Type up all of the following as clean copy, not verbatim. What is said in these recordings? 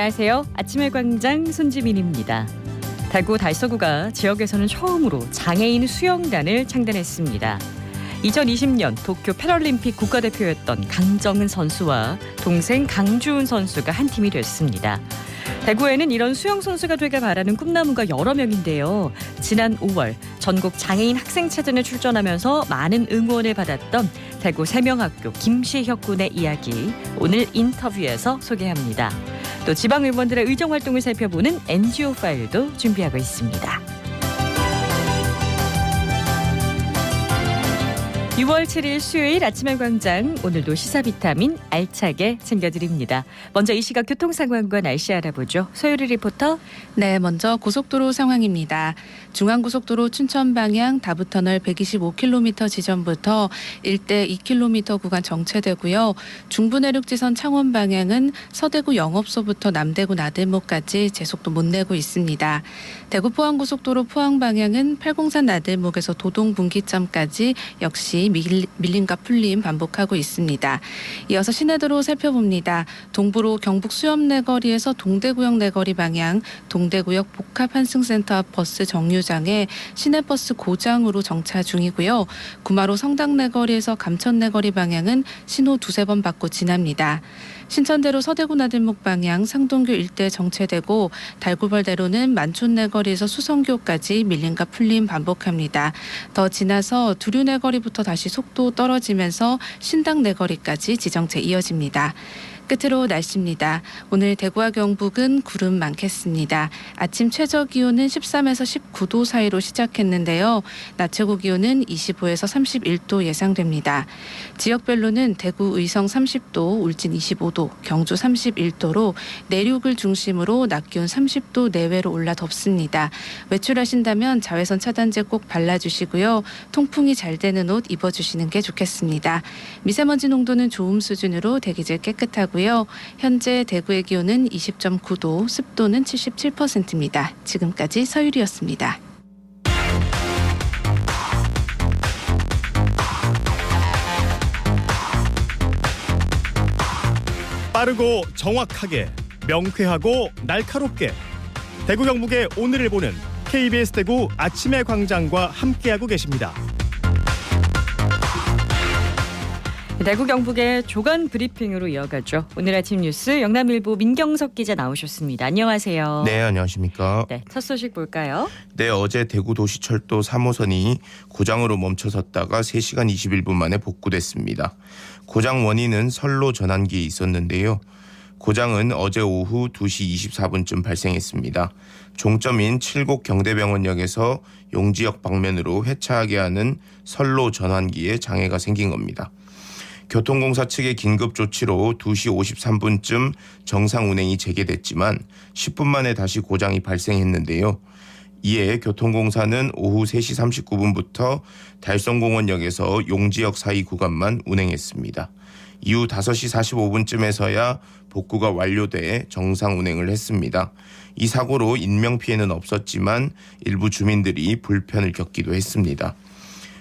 안녕하세요. 아침의 광장 손지민입니다. 대구 달서구가 지역에서는 처음으로 장애인 수영단을 창단했습니다. 2020년 도쿄 패럴림픽 국가대표였던 강정은 선수와 동생 강주은 선수가 한 팀이 됐습니다. 대구에는 이런 수영 선수가 되길 바라는 꿈나무가 여러 명인데요. 지난 5월 전국 장애인 학생체전에 출전하면서 많은 응원을 받았던 대구 세명학교 김시혁 군의 이야기 오늘 인터뷰에서 소개합니다. 또 지방 의원들의 의정 활동을 살펴보는 NGO 파일도 준비하고 있습니다. 6월 7일 수요일 아침의 광장, 오늘도 시사 비타민 알차게 챙겨드립니다. 먼저 이 시각 교통 상황과 날씨 알아보죠. 소유리 리포터. 네, 먼저 고속도로 상황입니다. 중앙고속도로 춘천 방향 다부터널 125km 지점부터 일대 2km 구간 정체되고요. 중부내륙지선 창원 방향은 서대구 영업소부터 남대구 나들목까지 제속도 못 내고 있습니다. 대구 포항고속도로 포항 방향은 팔공산 나들목에서 도동 분기점까지 역시 밀림과 풀림 반복하고 있습니다. 이어서 시내도로 살펴봅니다. 동부로 경북 수협내거리에서 동대구역 내거리 방향, 동대구역 복합환승센터 앞 버스 정류장에 시내버스 고장으로 정차 중이고요. 구마로 성당내거리에서 감천내거리 방향은 신호 두세 번 받고 지납니다. 신천대로 서대구 나들목 방향 상동교 일대 정체되고 달구벌대로는 만촌내거리에서 수성교까지 밀림과 풀림 반복합니다. 더 지나서 두류내거리부터 다시 속도 떨어지면서 신당내거리까지 지정체 이어집니다. 끝으로 날씨입니다. 오늘 대구와 경북은 구름 많겠습니다. 아침 최저 기온은 13에서 19도 사이로 시작했는데요. 낮 최고 기온은 25에서 31도 예상됩니다. 지역별로는 대구 의성 30도, 울진 25도, 경주 31도로 내륙을 중심으로 낮 기온 30도 내외로 올라 덥습니다. 외출하신다면 자외선 차단제 꼭 발라주시고요. 통풍이 잘 되는 옷 입어주시는 게 좋겠습니다. 미세먼지 농도는 좋음 수준으로 대기질 깨끗하고 현재 대구의 기온은 20.9도, 습도는 77%입니다. 지금까지 서유리였습니다. 빠르고 정확하게, 명쾌하고 날카롭게 대구 경북의 오늘을 보는 KBS 대구 아침의 광장과 함께하고 계십니다. 대구 경북의 조간 브리핑으로 이어가죠. 오늘 아침 뉴스 영남일보 민경석 기자 나오셨습니다. 안녕하세요. 네, 안녕하십니까. 네, 첫 소식 볼까요? 네, 어제 대구도시철도 3호선이 고장으로 멈춰섰다가 3시간 21분 만에 복구됐습니다. 고장 원인은 선로 전환기에 있었는데요. 고장은 어제 오후 2시 24분쯤 발생했습니다. 종점인 칠곡 경대병원역에서 용지역 방면으로 회차하게 하는 선로 전환기에 장애가 생긴 겁니다. 교통공사 측의 긴급 조치로 2시 53분쯤 정상 운행이 재개됐지만 10분 만에 다시 고장이 발생했는데요. 이에 교통공사는 오후 3시 39분부터 달성공원역에서 용지역 사이 구간만 운행했습니다. 이후 5시 45분쯤에서야 복구가 완료돼 정상 운행을 했습니다. 이 사고로 인명피해는 없었지만 일부 주민들이 불편을 겪기도 했습니다.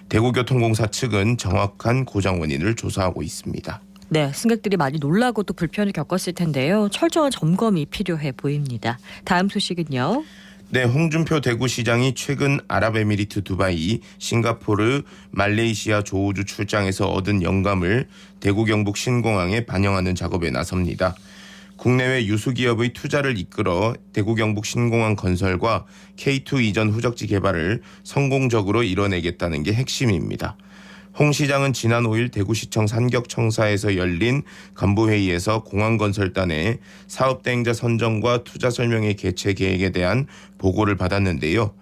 대구교통공사 측은 정확한 고장 원인을 조사하고 있습니다. 네, 승객들이 많이 놀라고 또 불편을 겪었을 텐데요. 철저한 점검이 필요해 보입니다. 다음 소식은요. 네, 홍준표 대구시장이 최근 아랍에미리트 두바이, 싱가포르, 말레이시아 조우주 출장에서 얻은 영감을 대구 경북 신공항에 반영하는 작업에 나섭니다. 국내외 유수기업의 투자를 이끌어 대구 경북 신공항 건설과 K2 이전 후적지 개발을 성공적으로 이뤄내겠다는 게 핵심입니다. 홍 시장은 지난 5일 대구시청 산격청사에서 열린 간부회의에서 공항건설단의 사업대행자 선정과 투자 설명회 개최 계획에 대한 보고를 받았는데요.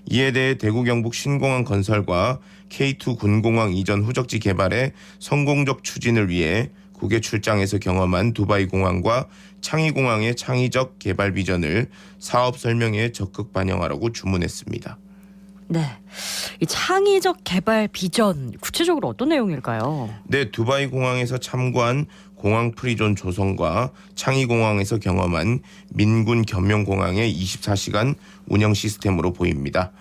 이에 대해 대구 경북 신공항 건설과 K2 군공항 이전 후적지 개발의 성공적 추진을 위해 국외 출장에서 경험한 두바이 공항과 창의 공항의 창의적 개발 비전을 사업 설명에 적극 반영하라고 주문했습니다. 네, 이 창의적 개발 비전 구체적으로 어떤 내용일까요? 네, 두바이 공항에서 참고한 공항 프리존 조성과 창의 공항에서 경험한 민군 겸용 공항의 24시간 운영 시스템으로 보입니다.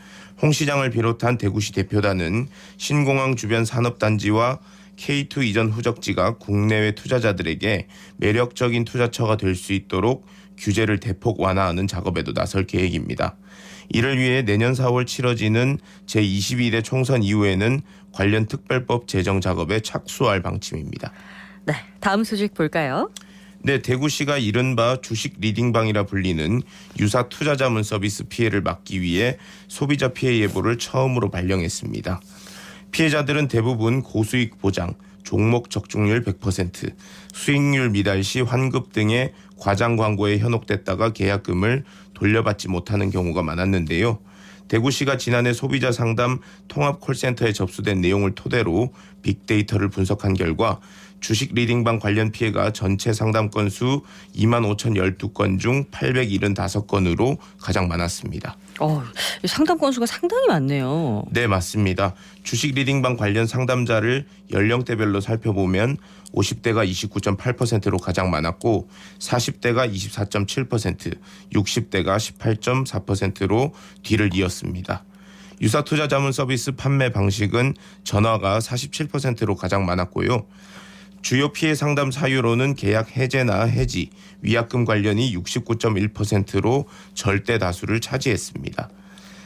홍 시장을 비롯한 대구시 대표단은 신공항 주변 산업단지와 K2 이전 후적지가 국내외 투자자들에게 매력적인 투자처가 될 수 있도록 규제를 대폭 완화하는 작업에도 나설 계획입니다. 이를 위해 내년 4월 치러지는 제22대 총선 이후에는 관련 특별법 제정 작업에 착수할 방침입니다. 네, 다음 소식 볼까요? 네, 대구시가 이른바 주식 리딩방이라 불리는 유사 투자자문 서비스 피해를 막기 위해 소비자 피해 예보를 처음으로 발령했습니다. 피해자들은 대부분 고수익 보장, 종목 적중률 100%, 수익률 미달 시 환급 등의 과장 광고에 현혹됐다가 계약금을 돌려받지 못하는 경우가 많았는데요. 대구시가 지난해 소비자 상담 통합 콜센터에 접수된 내용을 토대로 빅데이터를 분석한 결과 주식 리딩방 관련 피해가 전체 상담 건수 25,012건 중 875건으로 가장 많았습니다. 상담 건수가 상당히 많네요. 네, 맞습니다. 주식 리딩방 관련 상담자를 연령대별로 살펴보면 50대가 29.8%로 가장 많았고 40대가 24.7%, 60대가 18.4%로 뒤를 이었습니다. 유사 투자 자문 서비스 판매 방식은 전화가 47%로 가장 많았고요. 주요 피해 상담 사유로는 계약 해제나 해지, 위약금 관련이 69.1%로 절대 다수를 차지했습니다.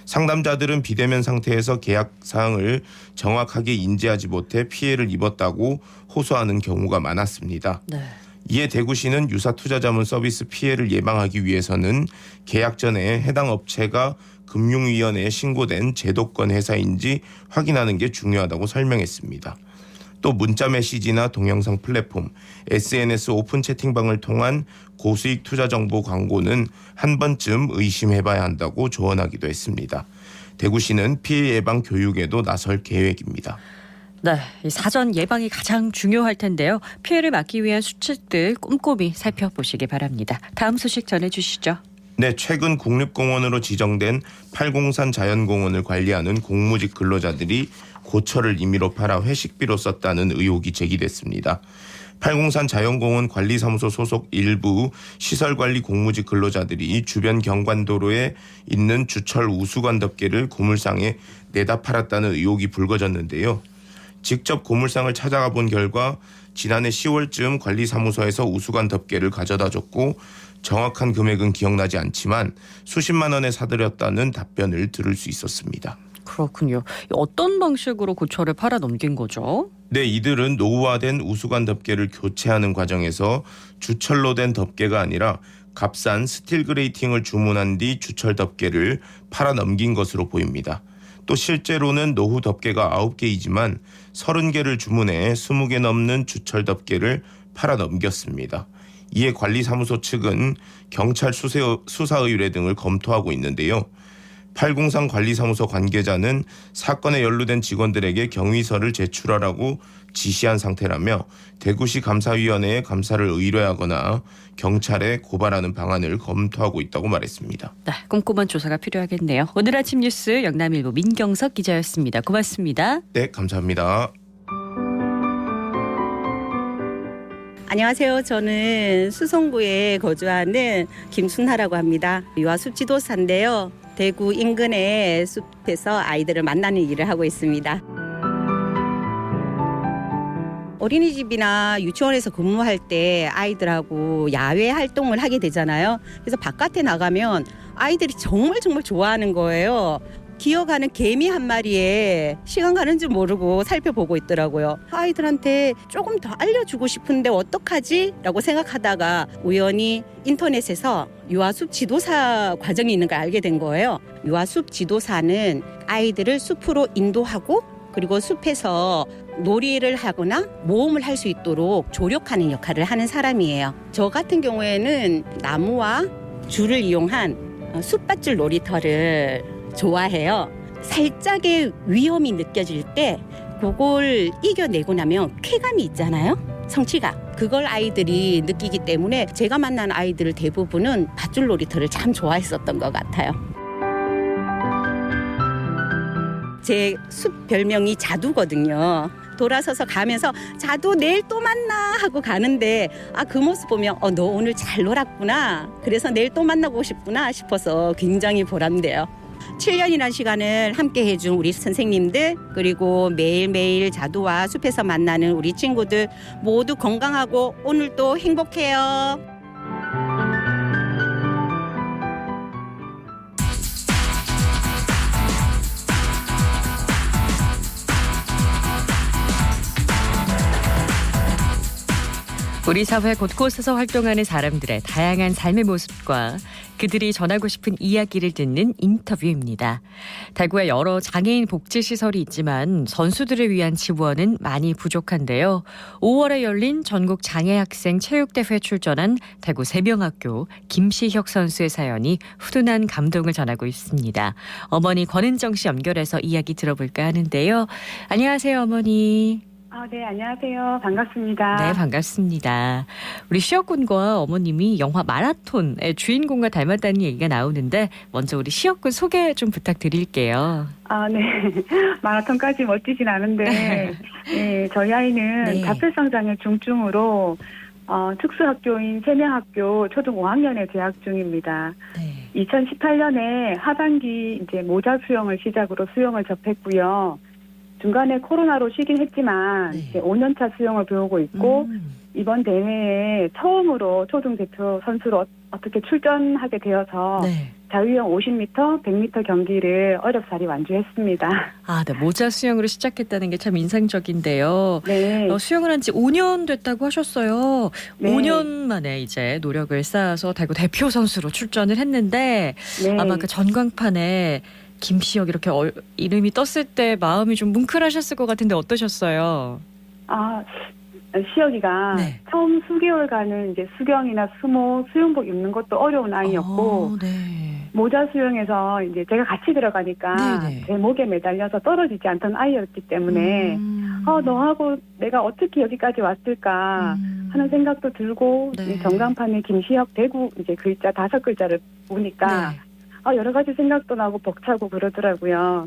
상담자들은 비대면 상태에서 계약 사항을 정확하게 인지하지 못해 피해를 입었다고 호소하는 경우가 많았습니다. 네. 이에 대구시는 유사 투자 자문 서비스 피해를 예방하기 위해서는 계약 전에 해당 업체가 금융위원회에 신고된 제도권 회사인지 확인하는 게 중요하다고 설명했습니다. 또 문자 메시지나 동영상 플랫폼, SNS 오픈 채팅방을 통한 고수익 투자 정보 광고는 한 번쯤 의심해봐야 한다고 조언하기도 했습니다. 대구시는 피해 예방 교육에도 나설 계획입니다. 네, 이 사전 예방이 가장 중요할 텐데요. 피해를 막기 위한 수칙들 꼼꼼히 살펴보시기 바랍니다. 다음 소식 전해주시죠. 네, 최근 국립공원으로 지정된 팔공산 자연공원을 관리하는 공무직 근로자들이 고철을 임의로 팔아 회식비로 썼다는 의혹이 제기됐습니다. 팔공산 자연공원 관리사무소 소속 일부 시설관리 공무직 근로자들이 주변 경관도로에 있는 주철 우수관 덮개를 고물상에 내다 팔았다는 의혹이 불거졌는데요. 직접 고물상을 찾아가 본 결과 지난해 10월쯤 관리사무소에서 우수관 덮개를 가져다 줬고 정확한 금액은 기억나지 않지만 수십만 원에 사들였다는 답변을 들을 수 있었습니다. 그렇군요. 어떤 방식으로 고철을 팔아 넘긴 거죠? 네, 이들은 노후화된 우수관 덮개를 교체하는 과정에서 주철로 된 덮개가 아니라 값싼 스틸 그레이팅을 주문한 뒤 주철 덮개를 팔아 넘긴 것으로 보입니다. 또 실제로는 노후 덮개가 9개이지만 30개를 주문해 20개 넘는 주철 덮개를 팔아 넘겼습니다. 이에 관리사무소 측은 경찰 수사 의뢰 등을 검토하고 있는데요. 팔공산 관리사무소 관계자는 사건에 연루된 직원들에게 경위서를 제출하라고 지시한 상태라며 대구시 감사위원회에 감사를 의뢰하거나 경찰에 고발하는 방안을 검토하고 있다고 말했습니다. 네, 꼼꼼한 조사가 필요하겠네요. 오늘 아침 뉴스 영남일보 민경석 기자였습니다. 고맙습니다. 네, 감사합니다. 안녕하세요. 저는 수성구에 거주하는 김순하라고 합니다. 유아숲 지도사인데요. 대구 인근의 숲에서 아이들을 만나는 일을 하고 있습니다. 어린이집이나 유치원에서 근무할 때 아이들하고 야외 활동을 하게 되잖아요. 그래서 바깥에 나가면 아이들이 정말 좋아하는 거예요. 기어가는 개미 한 마리에 시간 가는 줄 모르고 살펴보고 있더라고요. 아이들한테 조금 더 알려주고 싶은데 어떡하지? 라고 생각하다가 우연히 인터넷에서 유아숲 지도사 과정이 있는 걸 알게 된 거예요. 유아숲 지도사는 아이들을 숲으로 인도하고 그리고 숲에서 놀이를 하거나 모험을 할 수 있도록 조력하는 역할을 하는 사람이에요. 저 같은 경우에는 나무와 줄을 이용한 숲밧줄 놀이터를 좋아해요. 살짝의 위험이 느껴질 때 그걸 이겨내고 나면 쾌감이 있잖아요. 성취감. 그걸 아이들이 느끼기 때문에 제가 만난 아이들 대부분은 밧줄 놀이터를 참 좋아했었던 것 같아요. 제 숲 별명이 자두거든요. 돌아서서 가면서 자두 내일 또 만나 하고 가는데 그 모습 보면 너 오늘 잘 놀았구나. 그래서 내일 또 만나고 싶구나 싶어서 굉장히 보람돼요. 7년이라는 시간을 함께 해준 우리 선생님들 그리고 매일매일 자두와 숲에서 만나는 우리 친구들 모두 건강하고 오늘도 행복해요. 우리 사회 곳곳에서 활동하는 사람들의 다양한 삶의 모습과 그들이 전하고 싶은 이야기를 듣는 인터뷰입니다. 대구에 여러 장애인 복지시설이 있지만 선수들을 위한 지원은 많이 부족한데요. 5월에 열린 전국 장애학생 체육대회 출전한 대구 세명학교 김시혁 선수의 사연이 훈훈한 감동을 전하고 있습니다. 어머니 권은정 씨 연결해서 이야기 들어볼까 하는데요. 안녕하세요, 어머니. 네, 안녕하세요. 반갑습니다. 네, 반갑습니다. 우리 시혁 군과 어머님이 영화 마라톤의 주인공과 닮았다는 얘기가 나오는데 먼저 우리 시혁 군 소개 좀 부탁드릴게요. 네. 마라톤까지 멋지진 않은데 네, 저희 아이는 네. 자폐성장의 중증으로 특수학교인 세명학교 초등 5학년에 재학 중입니다. 네. 2018년에 하반기 이제 모자 수영을 시작으로 수영을 접했고요. 중간에 코로나로 쉬긴 했지만 네. 이제 5년차 수영을 배우고 있고 이번 대회에 처음으로 초등 대표 선수로 어떻게 출전하게 되어서 네. 자유형 50m, 100m 경기를 어렵사리 완주했습니다. 네. 모자 수영으로 시작했다는 게 참 인상적인데요. 네. 수영을 한 지 5년 됐다고 하셨어요. 네. 5년 만에 이제 노력을 쌓아서 대구 대표 선수로 출전을 했는데 네. 아마 그 전광판에 김시혁 이렇게 이름이 떴을 때 마음이 좀 뭉클하셨을 것 같은데 어떠셨어요? 시혁이가 네. 처음 수개월간은 이제 수경이나 수모, 수영복 입는 것도 어려운 아이였고 네. 모자 수영에서 이제 제가 같이 들어가니까 네네. 제 목에 매달려서 떨어지지 않던 아이였기 때문에 너하고 내가 어떻게 여기까지 왔을까 하는 생각도 들고 네. 이 전광판에 김시혁 대구 이제 글자 5글자를 보니까 네. 여러 가지 생각도 나고 벅차고 그러더라고요.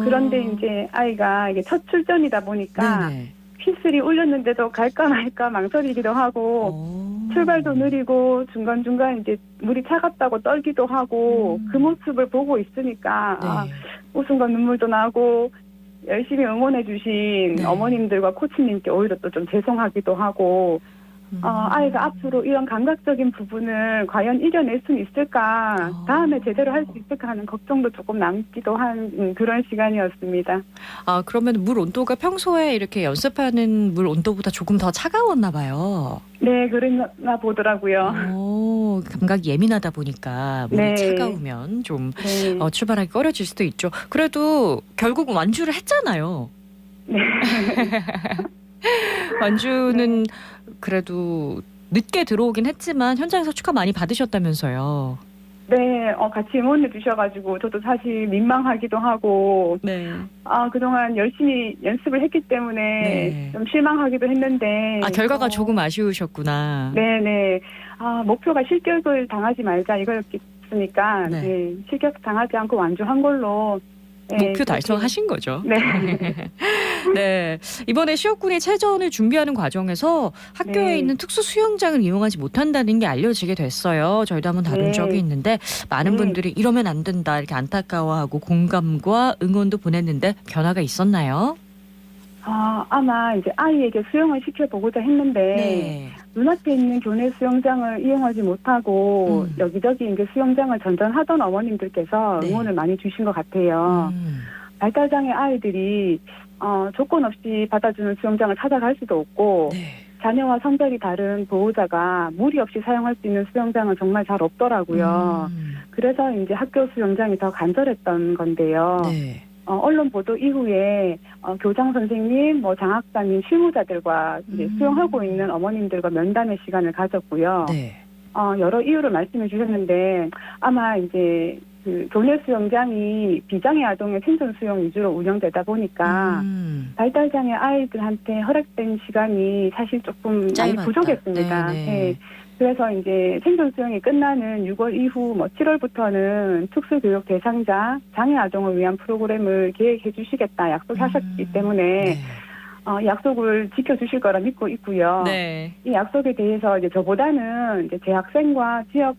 그런데 이제 아이가 이게 첫 출전이다 보니까 네네. 휘슬이 울렸는데도 갈까 말까 망설이기도 하고 출발도 느리고 중간중간 이제 물이 차갑다고 떨기도 하고 그 모습을 보고 있으니까 네. 웃음과 눈물도 나고 열심히 응원해 주신 네. 어머님들과 코치님께 오히려 또 좀 죄송하기도 하고 아이가 앞으로 이런 감각적인 부분을 과연 이겨낼 수 있을까, 다음에 제대로 할 수 있을까 하는 걱정도 조금 남기도 한 그런 시간이었습니다. 그러면 물 온도가 평소에 이렇게 연습하는 물 온도보다 조금 더 차가웠나 봐요. 네, 그랬나 보더라고요. 감각이 예민하다 보니까 물이 네. 차가우면 좀 네. 출발하기 꺼려질 수도 있죠. 그래도 결국은 완주를 했잖아요. 네. 완주는 그래도 늦게 들어오긴 했지만 현장에서 축하 많이 받으셨다면서요. 네, 같이 응원해 주셔가지고 저도 사실 민망하기도 하고, 네. 그동안 열심히 연습을 했기 때문에 네. 좀 실망하기도 했는데. 결과가 조금 아쉬우셨구나. 네네. 목표가 실격을 당하지 말자 이거였으니까, 네. 네, 실격 당하지 않고 완주한 걸로. 네, 목표 달성하신 거죠. 네. 네. 이번에 시혁 군이 체전을 준비하는 과정에서 학교에 네. 있는 특수 수영장을 이용하지 못한다는 게 알려지게 됐어요. 저희도 한번 다룬 네. 적이 있는데 많은 네. 분들이 이러면 안 된다 이렇게 안타까워하고 공감과 응원도 보냈는데 변화가 있었나요? 아마 이제 아이에게 수영을 시켜보고자 했는데 네. 눈앞에 있는 교내 수영장을 이용하지 못하고 여기저기 이제 수영장을 전전하던 어머님들께서 네. 응원을 많이 주신 것 같아요. 발달장애 아이들이 조건 없이 받아주는 수영장을 찾아갈 수도 없고 네. 자녀와 성별이 다른 보호자가 무리 없이 사용할 수 있는 수영장은 정말 잘 없더라고요. 그래서 이제 학교 수영장이 더 간절했던 건데요. 네. 언론 보도 이후에 교장 선생님, 장학사님, 실무자들과 이제 수영하고 있는 어머님들과 면담의 시간을 가졌고요. 네. 여러 이유를 말씀해 주셨는데 아마 이제 그 교내 수영장이 비장애 아동의 생존 수영 위주로 운영되다 보니까 발달장애 아이들한테 허락된 시간이 사실 조금 짧았다. 많이 부족했습니다. 네네. 네. 그래서 이제 생존 수영이 끝나는 6월 이후 7월부터는 특수교육 대상자 장애 아동을 위한 프로그램을 계획해 주시겠다 약속하셨기 때문에 네. 약속을 지켜주실 거라 믿고 있고요. 네. 이 약속에 대해서 이제 저보다는 이제 재학생과 지역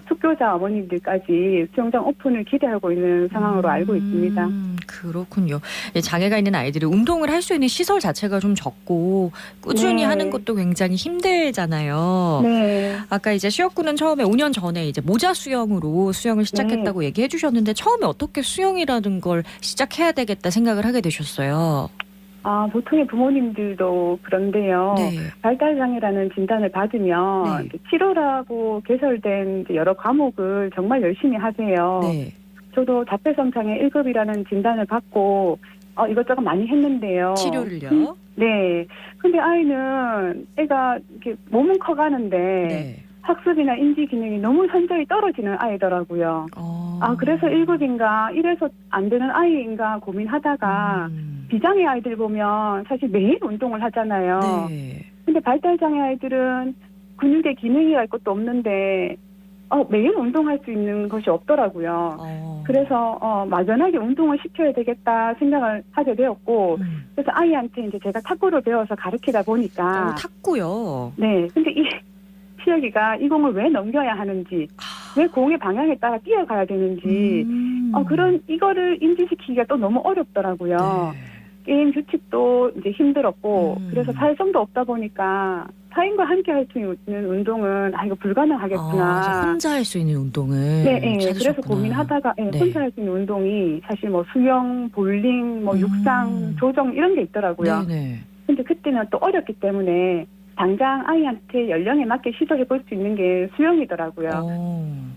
숙교자 어머님들까지 수영장 오픈을 기대하고 있는 상황으로 알고 있습니다. 그렇군요. 장애가 있는 아이들이 운동을 할 수 있는 시설 자체가 좀 적고 꾸준히 네. 하는 것도 굉장히 힘들잖아요. 네. 아까 이제 시혁 군은 처음에 5년 전에 이제 모자 수영으로 수영을 시작했다고 얘기해 주셨는데 처음에 어떻게 수영이라는 걸 시작해야 되겠다 생각을 하게 되셨어요? 보통의 부모님들도 그런데요. 네. 발달장애라는 진단을 받으면 네. 이제 치료라고 개설된 이제 여러 과목을 정말 열심히 하세요. 네. 저도 자폐성장애 1급이라는 진단을 받고 이것저것 많이 했는데요. 치료를요? 네. 근데 아이는 애가 이렇게 몸은 커가는데 네. 학습이나 인지 기능이 너무 현저히 떨어지는 아이더라고요. 그래서 1급인가 이래서 안 되는 아이인가 고민하다가 비장애 아이들 보면 사실 매일 운동을 하잖아요. 네. 근데 발달장애 아이들은 근육의 기능이 할 것도 없는데 매일 운동할 수 있는 것이 없더라고요. 그래서 막연하게 운동을 시켜야 되겠다 생각을 하게 되었고 그래서 아이한테 이제 제가 탁구를 배워서 가르치다 보니까 탁구요. 네. 근데 이 시혁이가 이 공을 왜 넘겨야 하는지, 왜 공의 방향에 따라 뛰어가야 되는지, 이거를 인지시키기가 또 너무 어렵더라고요. 네. 게임 규칙도 이제 힘들었고, 그래서 사회성도 없다 보니까 타인과 함께 할 수 있는 운동은 이거 불가능하겠구나. 혼자 할 수 있는 운동을 네, 찾으셨구나. 그래서 고민하다가 네. 혼자 할 수 있는 운동이 사실 뭐 수영, 볼링, 뭐 육상, 조정 이런 게 있더라고요. 네네. 근데 그때는 또 어렸기 때문에 당장 아이한테 연령에 맞게 시도해 볼 수 있는 게 수영이더라고요.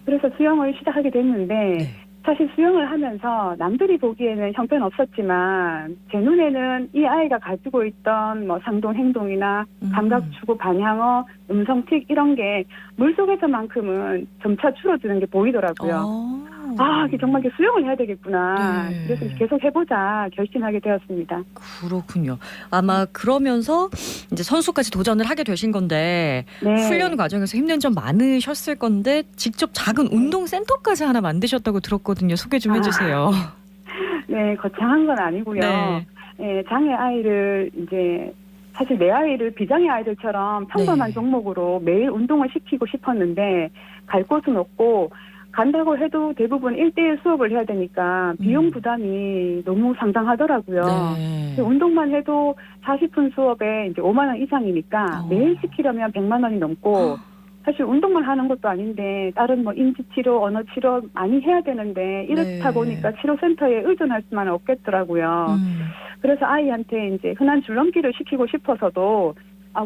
그래서 수영을 시작하게 됐는데 네. 사실 수영을 하면서 남들이 보기에는 형편없었지만 제 눈에는 이 아이가 가지고 있던 뭐 상동 행동이나 감각 추구 반향어, 음성틱 이런 게 물속에서만큼은 점차 줄어드는 게 보이더라고요. 이게 정말 수영을 해야 되겠구나. 네. 그래서 계속 해보자 결심하게 되었습니다. 그렇군요. 아마 그러면서 이제 선수까지 도전을 하게 되신 건데 네. 훈련 과정에서 힘든 점 많으셨을 건데 직접 작은 운동센터까지 하나 만드셨다고 들었거든요. 소개 좀 해주세요. 네, 거창한 건 아니고요. 네. 네, 장애 아이를 이제 사실 내 아이를 비장애 아이들처럼 평범한 네. 종목으로 매일 운동을 시키고 싶었는데 갈 곳은 없고 간다고 해도 대부분 1대1 수업을 해야 되니까 비용 부담이 너무 상당하더라고요. 네. 운동만 해도 40분 수업에 이제 5만 원 이상이니까 매일 시키려면 100만 원이 넘고 사실 운동만 하는 것도 아닌데 다른 뭐 인지치료, 언어치료 많이 해야 되는데 이렇다 네. 보니까 치료센터에 의존할 수만은 없겠더라고요. 그래서 아이한테 이제 흔한 줄넘기를 시키고 싶어서도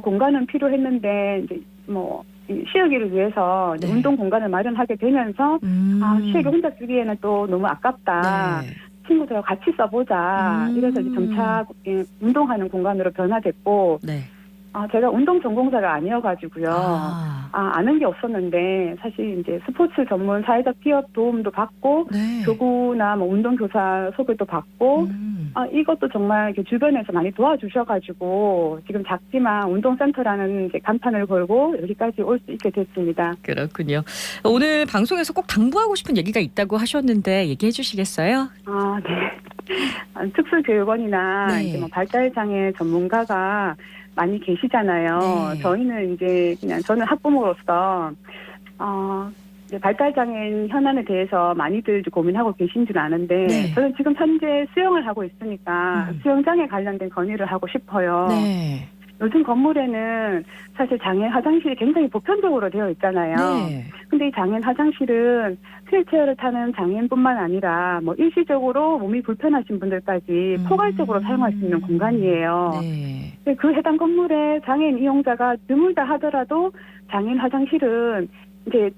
공간은 필요했는데 이제 뭐 시혁이를 위해서 네. 운동 공간을 마련하게 되면서 시혁이 혼자 쓰기에는 또 너무 아깝다. 네. 친구들하고 같이 써보자. 이래서 이제 점차 운동하는 공간으로 변화됐고 네. 제가 운동 전공자가 아니어가지고요. 아. 아는 게 없었는데 사실 이제 스포츠 전문 사회적 기업 도움도 받고 네. 교구나 뭐 운동교사 소개도 받고 이것도 정말 이렇게 주변에서 많이 도와주셔가지고 지금 작지만 운동센터라는 이제 간판을 걸고 여기까지 올 수 있게 됐습니다. 그렇군요. 오늘 방송에서 꼭 당부하고 싶은 얘기가 있다고 하셨는데 얘기해 주시겠어요? 네. 특수교육원이나 네. 이제 뭐 발달장애 전문가가 많이 계시잖아요. 네. 저희는 이제 그냥 저는 학부모로서 이제 발달장애인 현안에 대해서 많이들 고민하고 계신 줄 아는데 네. 저는 지금 현재 수영을 하고 있으니까 수영장에 관련된 건의를 하고 싶어요. 네. 요즘 건물에는 사실 장애 화장실이 굉장히 보편적으로 되어 있잖아요. 네. 근데 이 장애인 화장실은 휠체어를 타는 장애인뿐만 아니라 뭐 일시적으로 몸이 불편하신 분들까지 포괄적으로 사용할 수 있는 공간이에요. 네. 그 해당 건물에 장애인 이용자가 드물다 하더라도 장애인 화장실은 이제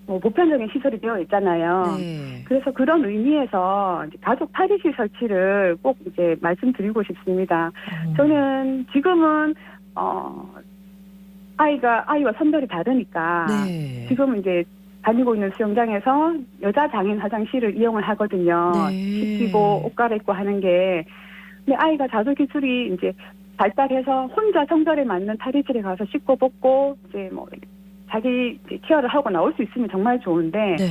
뭐 보편적인 시설이 되어 있잖아요. 네. 그래서 그런 의미에서 이제 가족 탈의실 설치를 꼭 이제 말씀드리고 싶습니다. 저는 지금은 아이와 성별이 다르니까 네. 지금 이제 다니고 있는 수영장에서 여자 장애인 화장실을 이용을 하거든요. 네. 씻기고 옷 갈아입고 하는 게. 근데 아이가 자조 기술이 이제 발달해서 혼자 성별에 맞는 탈의실에 가서 씻고 벗고 이제 뭐 자기 케어를 하고 나올 수 있으면 정말 좋은데 네.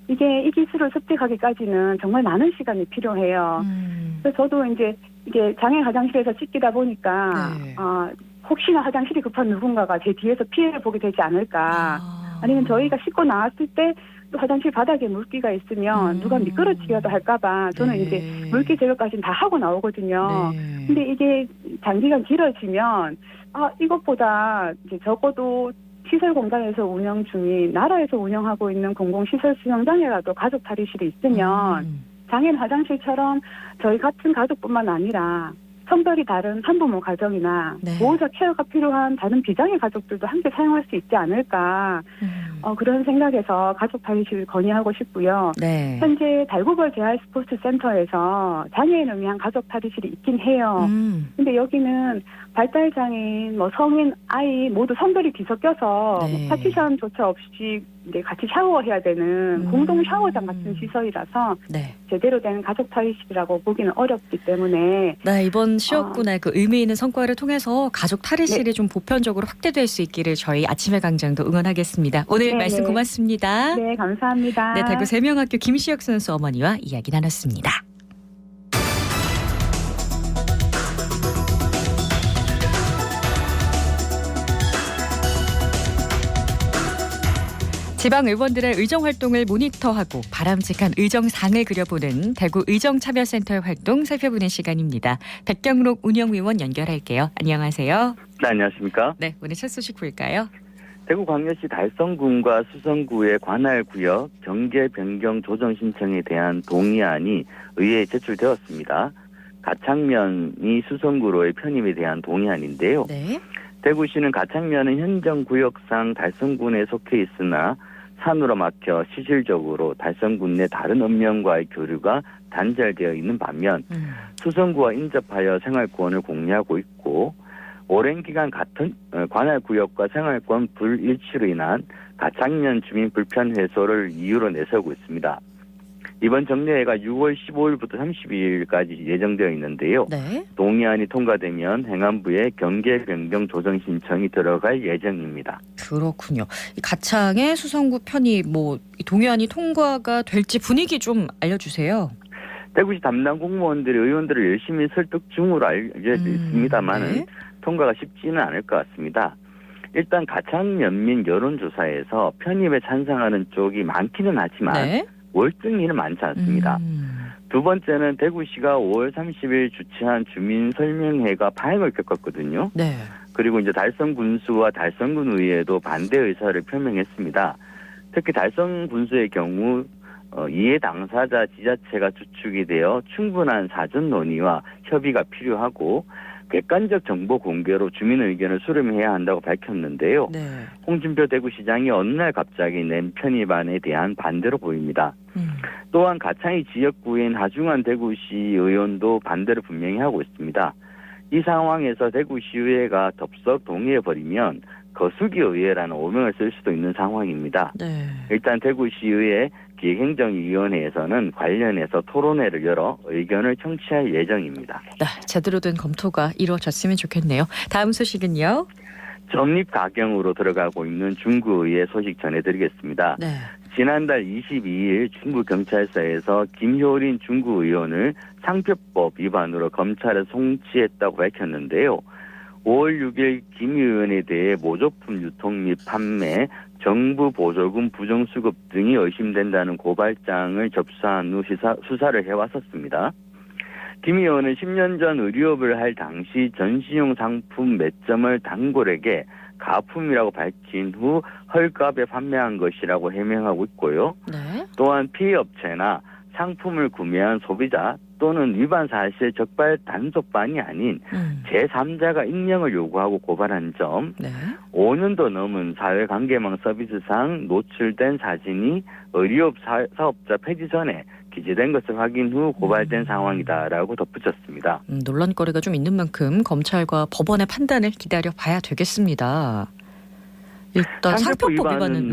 이게 이 기술을 습득하기까지는 정말 많은 시간이 필요해요. 그래서 저도 이제 이게 장애인 화장실에서 씻기다 보니까 네. 혹시나 화장실이 급한 누군가가 제 뒤에서 피해를 보게 되지 않을까. 아니면 저희가 씻고 나왔을 때 또 화장실 바닥에 물기가 있으면 누가 미끄러지기라도 할까봐 저는 네. 이제 물기 제거까지는 다 하고 나오거든요. 네. 근데 이게 장기간 길어지면 이것보다 이제 적어도 시설 공간에서 운영 중인 나라에서 운영하고 있는 공공시설 수영장에라도 가족 탈의실이 있으면 장애인 화장실처럼 저희 같은 가족뿐만 아니라 성별이 다른 한부모 가정이나 네. 보호자 케어가 필요한 다른 비장애 가족들도 함께 사용할 수 있지 않을까 그런 생각에서 가족 탈의실을 건의하고 싶고요. 네. 현재 달구벌 재활 스포츠 센터에서 장애인을 위한 가족 탈의실이 있긴 해요. 근데 여기는 발달장애인, 성인, 아이 모두 성별이 뒤섞여서 네. 파티션조차 없이 이제 같이 샤워해야 되는 공동 샤워장 같은 시설이라서 네. 제대로 된 가족 탈의실이라고 보기는 어렵기 때문에 네, 이번 시역군의 그 의미 있는 성과를 통해서 가족 탈의실이 좀 보편적으로 확대될 수 있기를 저희 아침의 강장도 응원하겠습니다. 오늘 네, 말씀 네. 고맙습니다. 네, 감사합니다. 네, 대구 세명학교 김시혁 선수 어머니와 이야기 나눴습니다. 지방 의원들의 의정 활동을 모니터하고 바람직한 의정상을 그려보는 대구 의정참여센터의 활동 살펴보는 시간입니다. 백경록 운영위원 연결할게요. 안녕하세요. 네, 안녕하십니까. 네, 오늘 첫 소식 볼까요? 대구광역시 달성군과 수성구의 관할구역 경계 변경 조정 신청에 대한 동의안이 의회에 제출되었습니다. 가창면이 수성구로의 편입에 대한 동의안인데요. 네. 대구시는 가창면은 현정구역상 달성군에 속해 있으나 산으로 막혀 실질적으로 달성군 내 다른 읍면과의 교류가 단절되어 있는 반면 수성구와 인접하여 생활권을 공유하고 있고 오랜 기간 같은 관할구역과 생활권 불일치로 인한 가창면 주민 불편 해소를 이유로 내세우고 있습니다. 이번 정례회가 6월 15일부터 32일까지 예정되어 있는데요. 네. 동의안이 통과되면 행안부에 경계 변경 조정 신청이 들어갈 예정입니다. 그렇군요. 이 가창의 수성구 편입 이 동의안이 통과가 될지 분위기 좀 알려주세요. 대구시 담당 공무원들이 의원들을 열심히 설득 중으로 알려져 있습니다만은 네. 통과가 쉽지는 않을 것 같습니다. 일단 가창 면민 여론조사에서 편입에 찬성하는 쪽이 많기는 하지만 네. 월등히는 많지 않습니다. 두 번째는 대구시가 5월 30일 주최한 주민설명회가 파행을 겪었거든요. 네. 그리고 이제 달성군수와 달성군의회도 반대 의사를 표명했습니다. 특히 달성군수의 경우 이해 당사자 지자체가 주축이 되어 충분한 사전 논의와 협의가 필요하고 객관적 정보 공개로 주민 의견을 수렴해야 한다고 밝혔는데요. 네. 홍준표 대구시장이 어느 날 갑자기 낸 편입안에 대한 반대로 보입니다. 또한 가창이 지역구인 하중환 대구시 의원도 반대를 분명히 하고 있습니다. 이 상황에서 대구시의회가 덥석 동의해버리면 거수기 의회라는 오명을 쓸 수도 있는 상황입니다. 네. 일단 대구시의회 기획행정위원회에서는 관련해서 토론회를 열어 의견을 청취할 예정입니다. 네, 제대로 된 검토가 이루어졌으면 좋겠네요. 다음 소식은요. 점립 가경으로 들어가고 있는 중구의회 소식 전해드리겠습니다. 네. 지난달 22일 중구경찰서에서 김효린 중구의원을 상표법 위반으로 검찰에 송치했다고 밝혔는데요. 5월 6일 김 의원에 대해 모조품 유통 및 판매, 정부 보조금 부정수급 등이 의심된다는 고발장을 접수한 후 수사를 해왔었습니다. 김 의원은 10년 전 의류업을 할 당시 전시용 상품 몇 점을 단골에게 가품이라고 밝힌 후 헐값에 판매한 것이라고 해명하고 있고요. 네. 또한 피해 업체나 상품을 구매한 소비자 또는 위반 사실 적발 단속반이 아닌 제3자가 익명을 요구하고 고발한 점, 네. 5년도 넘은 사회관계망 서비스상 노출된 사진이 의류업 사업자 폐지 전에 기재된 것을 확인 후 고발된 상황이다라고 덧붙였습니다. 논란거리가 좀 있는 만큼 검찰과 법원의 판단을 기다려봐야 되겠습니다. 일단 상표법 위반은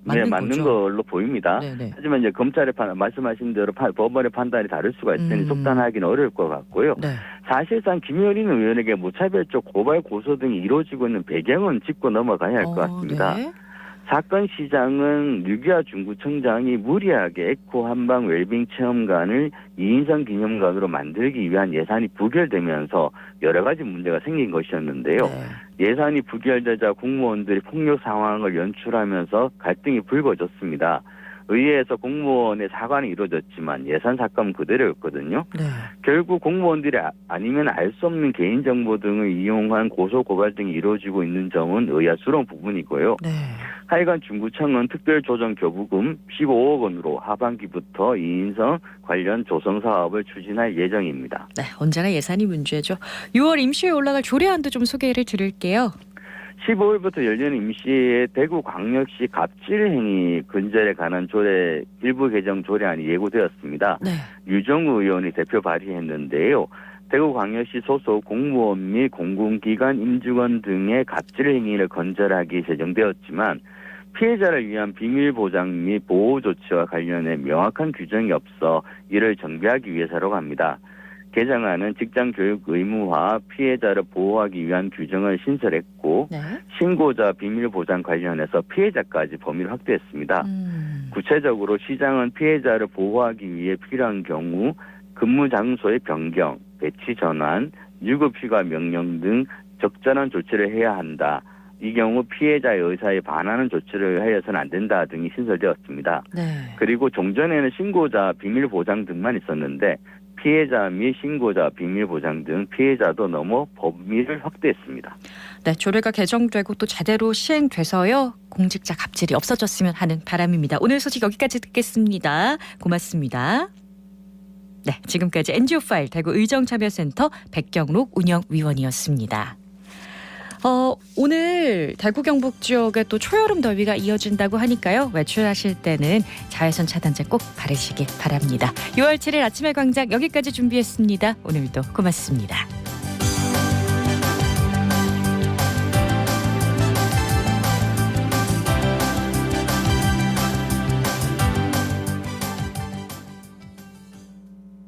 맞는 거죠. 걸로 보입니다. 네네. 하지만 이제 검찰의 말씀하신 대로 법원의 판단이 다를 수가 있으니 속단하기는 어려울 것 같고요. 네. 사실상 김효린 의원에게 무차별적 고발 고소 등이 이루어지고 있는 배경은 짚고 넘어가야 할 것 같습니다. 네. 사건 시장은 류기아 중구청장이 무리하게 에코 한방 웰빙 체험관을 2인선 기념관으로 만들기 위한 예산이 부결되면서 여러 가지 문제가 생긴 것이었는데요. 네. 예산이 부결되자 공무원들이 폭력 상황을 연출하면서 갈등이 불거졌습니다. 의회에서 공무원의 사과는 이루어졌지만 예산 삭감 그대로였거든요. 네. 결국 공무원들이 아니면 알 수 없는 개인정보 등을 이용한 고소고발 등이 이루어지고 있는 점은 의아스러운 부분이고요. 네. 하여간 중구청은 특별조정교부금 15억 원으로 하반기부터 이인성 관련 조성 사업을 추진할 예정입니다. 네, 언제나 예산이 문제죠. 6월 임시회에 올라갈 조례안도 좀 소개를 드릴게요. 15일부터 열리는 임시회에 대구광역시 갑질행위 근절에 관한 조례 일부 개정 조례안이 예고되었습니다. 네. 유정우 의원이 대표 발의했는데요. 대구광역시 소속 공무원 및 공공기관 임직원 등의 갑질 행위를 건절하기 제정되었지만 피해자를 위한 비밀보장 및 보호조치와 관련해 명확한 규정이 없어 이를 정비하기 위해서라고 합니다. 개정안은 직장교육 의무화, 피해자를 보호하기 위한 규정을 신설했고 네. 신고자 비밀보장 관련해서 피해자까지 범위를 확대했습니다. 구체적으로 시장은 피해자를 보호하기 위해 필요한 경우 근무 장소의 변경, 배치 전환, 유급 휴가 명령 등 적절한 조치를 해야 한다. 이 경우 피해자의 의사에 반하는 조치를 하여서는 안 된다 등이 신설되었습니다. 네. 그리고 종전에는 신고자 비밀보장 등만 있었는데 피해자 및 신고자 비밀보장 등 피해자도 넘어 범위를 확대했습니다. 네, 조례가 개정되고 또 제대로 시행돼서요. 공직자 갑질이 없어졌으면 하는 바람입니다. 오늘 소식 여기까지 듣겠습니다. 고맙습니다. 네, 지금까지 NGO 파일 대구 의정참여센터 백경록 운영위원이었습니다. 오늘 대구 경북 지역에 또 초여름 더위가 이어진다고 하니까요. 외출하실 때는 자외선 차단제 꼭 바르시길 바랍니다. 6월 7일 아침의 광장 여기까지 준비했습니다. 오늘도 고맙습니다.